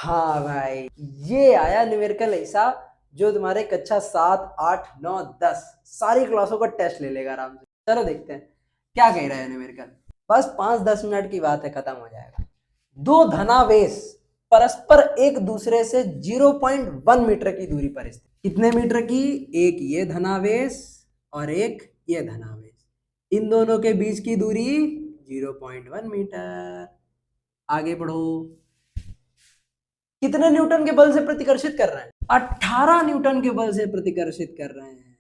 हाँ भाई, ये आया न्यूमेरिकल ऐसा जो तुम्हारे कक्षा 7, 8, 9, 10 सारी क्लासों का टेस्ट ले लेगा आराम से। चलो देखते हैं क्या कह रहा है न्यूमेरिकल। बस 5-10 मिनट की बात है, खत्म हो जाएगा। दो धनावेश परस्पर एक दूसरे से 0.1 मीटर की दूरी पर स्थित। कितने मीटर की? एक ये धनावेश और एक ये धनावेश, इन दोनों के बीच की दूरी 0.1 मीटर। आगे बढ़ो। कितने न्यूटन के बल से प्रतिकर्षित कर रहे हैं? 18 न्यूटन के बल से प्रतिकर्षित कर रहे हैं।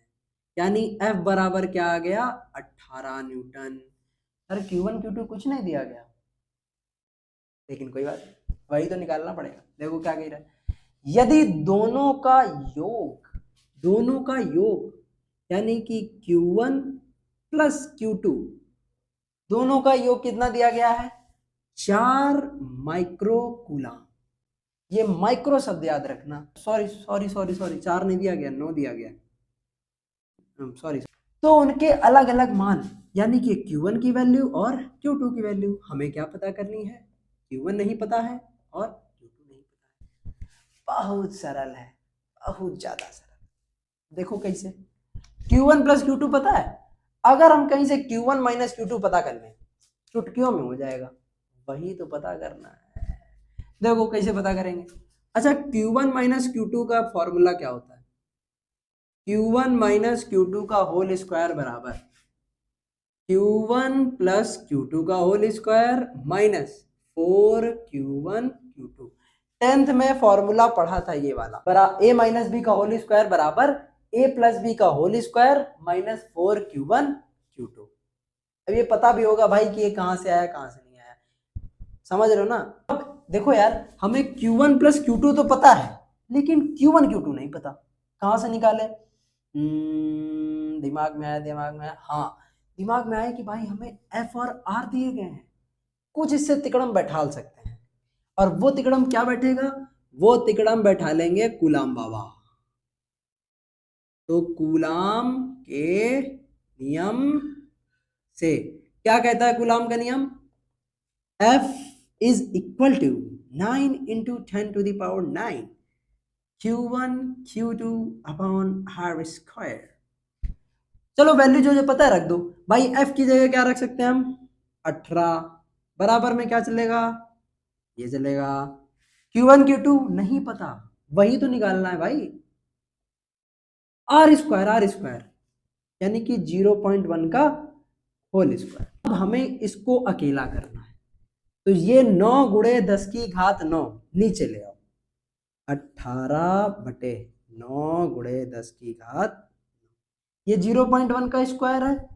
यानी F बराबर क्या आ गया? 18 न्यूटन। सर Q1 Q2 कुछ नहीं दिया गया, लेकिन कोई बात नहीं, वही तो निकालना पड़ेगा। देखो क्या कह रहा है, यदि दोनों का योग यानी कि Q1 प्लस Q2 दोनों का योग कितना दिया गया है? 4 माइक्रो कूलम। ये माइक्रो शब्द याद रखना। सॉरी सॉरी सॉरी सॉरी, 4 नहीं दिया गया, 9 दिया गया, सॉरी। तो उनके अलग अलग मान यानी कि Q1 की वैल्यू और Q2 की वैल्यू हमें क्या पता करनी है? Q1 नहीं पता है और Q2 नहीं पता है। बहुत सरल है, बहुत ज्यादा सरल। देखो कैसे। Q1 प्लस Q2 पता है, अगर हम कहीं से Q1 माइनस Q2 पता कर लें चुटकियों में हो जाएगा। वही तो पता करना है। देखो कैसे पता करेंगे। अच्छा, Q1 माइनस Q2 का फॉर्मूला क्या होता है? Q1 माइनस Q2 का होल स्क्वायर बराबर Q1 प्लस Q2 का whole square minus 4Q1 Q2। 10th में फॉर्मूला पढ़ा था ये वाला, a माइनस बी का होल स्क्वायर बराबर a प्लस बी का whole square minus 4Q1 Q2। अब ये पता भी होगा भाई कि ये कहां से आया कहां से नहीं आया, समझ रहे हो ना? अब देखो यार, हमें Q1 प्लस Q2 तो पता है, लेकिन Q1 Q2 नहीं पता। कहां से निकाले? दिमाग में आया, हाँ दिमाग में आया कि भाई हमें F और R दिए गए हैं, कुछ इससे तिकड़म बैठाल सकते हैं। और वो तिकड़म क्या बैठेगा? वो तिकड़म बैठा लेंगे कूलाम बाबा। तो कूलाम के नियम से क्या कहता है कूलाम का नियम? F is equal to 9 into 10 to the power 9 Q1 Q2 upon R square। चलो वैल्यू जो जो पता है रख दो भाई। F की जगह क्या रख सकते हैं हम? 18 बराबर में क्या चलेगा? ये चलेगा। Q1 Q2 नहीं पता, वही तो निकालना है भाई। R स्क्वायर यानी कि 0.1 का होल स्क्वायर। अब हमें इसको अकेला करना है, तो ये 9 गुणे 10 की घात 9 नीचे ले आओ। 18/9 गुणे 10 की घात, ये 0.1 का स्क्वायर है,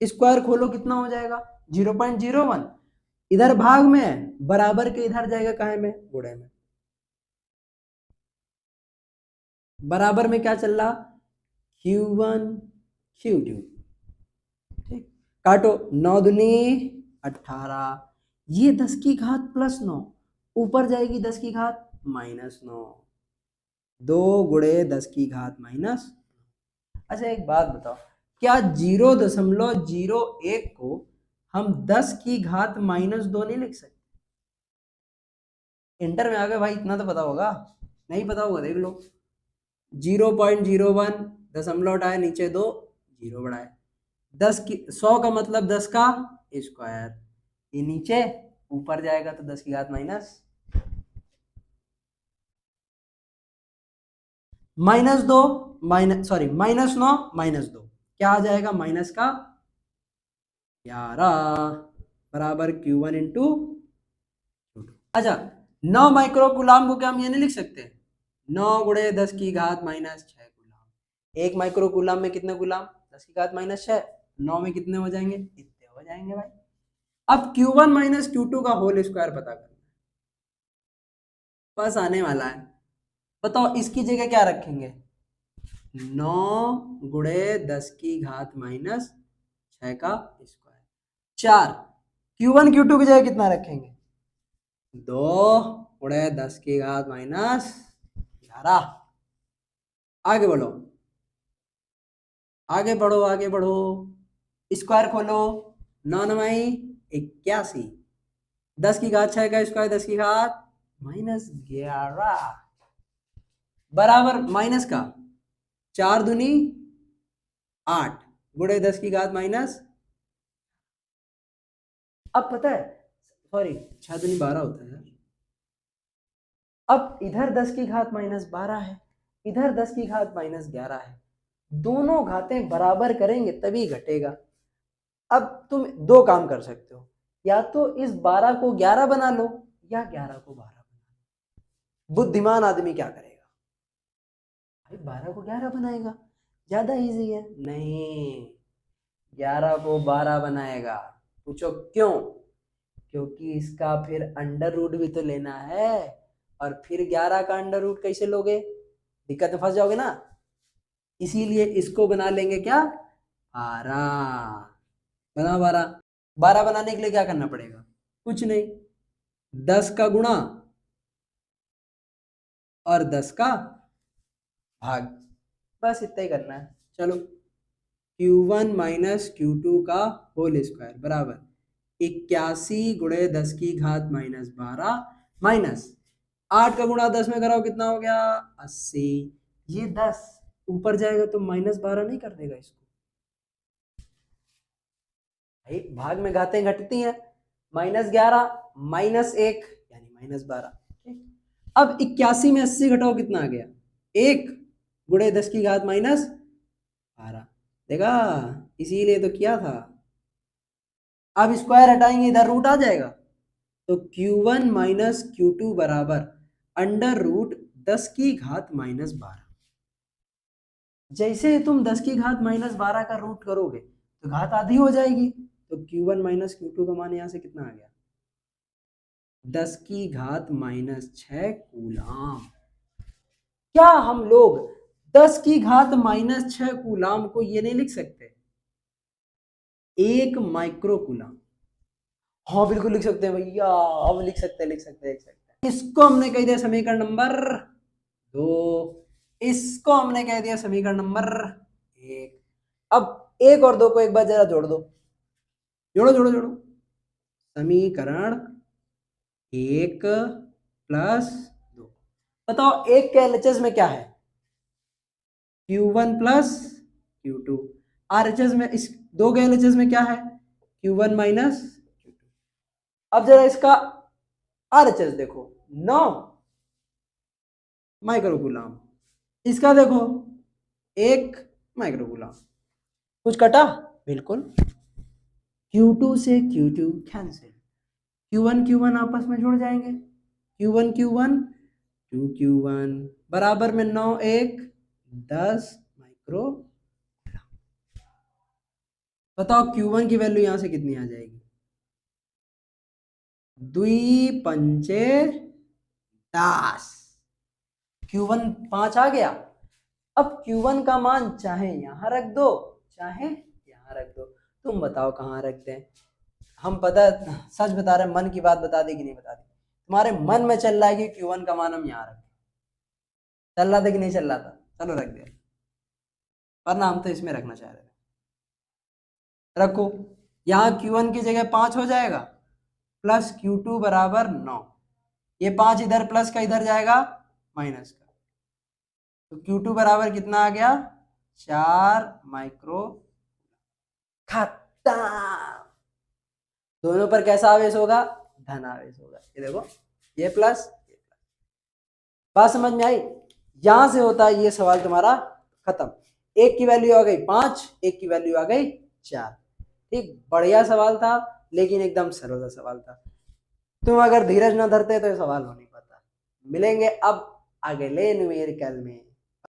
स्क्वायर खोलो कितना हो जाएगा? 0.01। इधर भाग में है, बराबर के इधर जाएगा काहे में? गुणे में। बराबर में क्या चल रहा? Q1 Q2। ठीक, काटो। 9 दूनी 18, ये 10 की घात प्लस 9, ऊपर जाएगी 10 की घात माइनस 9, 2 गुणे 10 की घात माइनस। अच्छा एक बात बताओ, क्या 0.01 को हम 10 की घात माइनस 2 नहीं लिख सकते? इंटर में आ गए भाई, इतना तो पता होगा। नहीं पता होगा देख लो। 0.01 दशमलव हटाए नीचे 2 जीरो बढ़ाए, 10 की 100 का मतलब 10 का स्क्वायर, ये नीचे ऊपर जाएगा तो 10 की घात माइनस -2 माइनस सॉरी -9 -2 क्या आ जाएगा? माइनस का 11 बराबर Q1 इंटू Q2। अच्छा 9 माइक्रो कूलाम को क्या हम ये नहीं लिख सकते? 9 गुणे 10 की घात माइनस 6 कूलाम। एक माइक्रो कूलाम में कितने कूलाम? 10 की घात माइनस 6। 9 में कितने हो जाएंगे? इतने हो जाएंगे भाई। अब Q1 माइनस Q2 का होल स्क्वायर पता करना, बस आने वाला है। बताओ इसकी जगह क्या रखेंगे? 9 गुणे 10 की घात माइनस 6 का स्क्वायर। 4 Q1 Q2 की जगह कितना रखेंगे? 2 गुणे 10 की घात माइनस 11। आगे बढ़ो आगे बढ़ो आगे बढ़ो, स्क्वायर खोलो। 9 9 81, 10 की घात 6 का स्क्वायर 10 की घात -11 बराबर माइनस का 4 दूनी 8 गुणे 10 की घात माइनस, अब पता है सॉरी 6 दूनी 12 होता है यार। अब इधर 10 की घात -12 है, इधर 10 की घात -11 है, दोनों घातें बराबर करेंगे तभी घटेगा। अब तुम दो काम कर सकते हो, या तो इस 12 को 11 बना लो या 11 को 12 बना लो। बुद्धिमान आदमी क्या करेगा, भाई 12 को 11 बनाएगा, ज्यादा इजी है। नहीं, 11 को 12 बनाएगा। पूछो क्यों? क्योंकि इसका फिर अंडर रूट भी तो लेना है, और फिर 11 का अंडर रूट कैसे लोगे, दिक्कत में फंस जाओगे ना। इसीलिए इसको बना लेंगे क्या, 12 बना। 12 बनाने के लिए क्या करना पड़ेगा, कुछ नहीं, 10 का गुणा और 10 का भाग, बस इतना ही करना है। चलो Q1 माइनस Q2 का होल स्क्वायर बराबर 81 गुणे 10 की घात -12 माइनस 8 का गुणा 10 में कराओ कितना हो गया 80। ये 10 ऊपर जाएगा तो -12 नहीं कर देगा इसको, भाई भाग में घातें घटती हैं, -11 -1 यानी -12। अब 81 में 80 घटाओ कितना आ गया 1 गुणे 10 की घात -12, देखा इसीलिए तो किया था। अब स्क्वायर हटाएंगे इधर रूट आ जाएगा, तो Q1 माइनस Q2 बराबर अंडर रूट 10 की घात -12। जैसे तुम 10 की घात -12 का रूट करोगे तो घात आधी हो जाएगी, तो Q1 माइनस Q2 का मान यहां से कितना आ गया 10 की घात -6 कूलाम। क्या हम लोग 10 की घात -6 कूलाम को ये नहीं लिख सकते 1 माइक्रो कूलाम? हाँ बिल्कुल लिख सकते हैं भैया, अब लिख सकते हैं, लिख सकते हैं, लिख सकते हैं। इसको हमने कह दिया समीकरण नंबर 2, इसको हमने कह दिया समीकरण नंबर 1। अब 1 और 2 को एक बार जरा जोड़ दो, जोड़ो जोड़ो जोड़ो, समीकरण 1 प्लस 2। बताओ 1 के एलएचएस में क्या है Q1 प्लस Q2, आरएचएस में इस 2 के एलएचएस में क्या है Q1 माइनस Q2। अब जरा इसका आरएचएस देखो 9 माइक्रोकूलम, इसका देखो 1 माइक्रोकूलम, कुछ कटा बिल्कुल, Q2 से Q2 कैंसिल, Q1 Q1 आपस में जुड़ जाएंगे, Q1 Q1 2 Q1 बराबर में 9 1 10 माइक्रो। बताओ Q1 की वैल्यू यहां से कितनी आ जाएगी 2 पंचे 10, Q1 5 आ गया। अब Q1 का मान चाहे यहां रख दो चाहे यहां रख दो, तुम बताओ कहां रखते हैं। हम पता सच बता रहे, मन की बात बता दी कि नहीं बता दी, तुम्हारे मन में चल रहा है कि Q1 का मान हम यहाँ रखें, चल रहा था कि नहीं चल रहा था, चलो रख दिया, वरना हम तो इसमें रखना चाह रहे थे। रखो, यहाँ Q1 की जगह 5 हो जाएगा प्लस Q2 बराबर 9, ये 5 इधर प्लस का इधर जाएगा माइनस का, तो Q2 बराबर कितना आ गया 4 माइक्रो। खत्म। दोनों पर कैसा आवेश होगा धन आवेश होगा, ये देखो ये प्लस ये प्लस। बात समझ में आई? यहां से होता है ये सवाल तुम्हारा खत्म। एक की वैल्यू आ गई 5, एक की वैल्यू आ गई 4। ठीक, बढ़िया सवाल था, लेकिन एकदम सरल सा सवाल था। तुम अगर धीरज ना धरते तो ये सवाल हो नहीं पाता। मिलेंगे अब अगले न्यूमेरिकल में।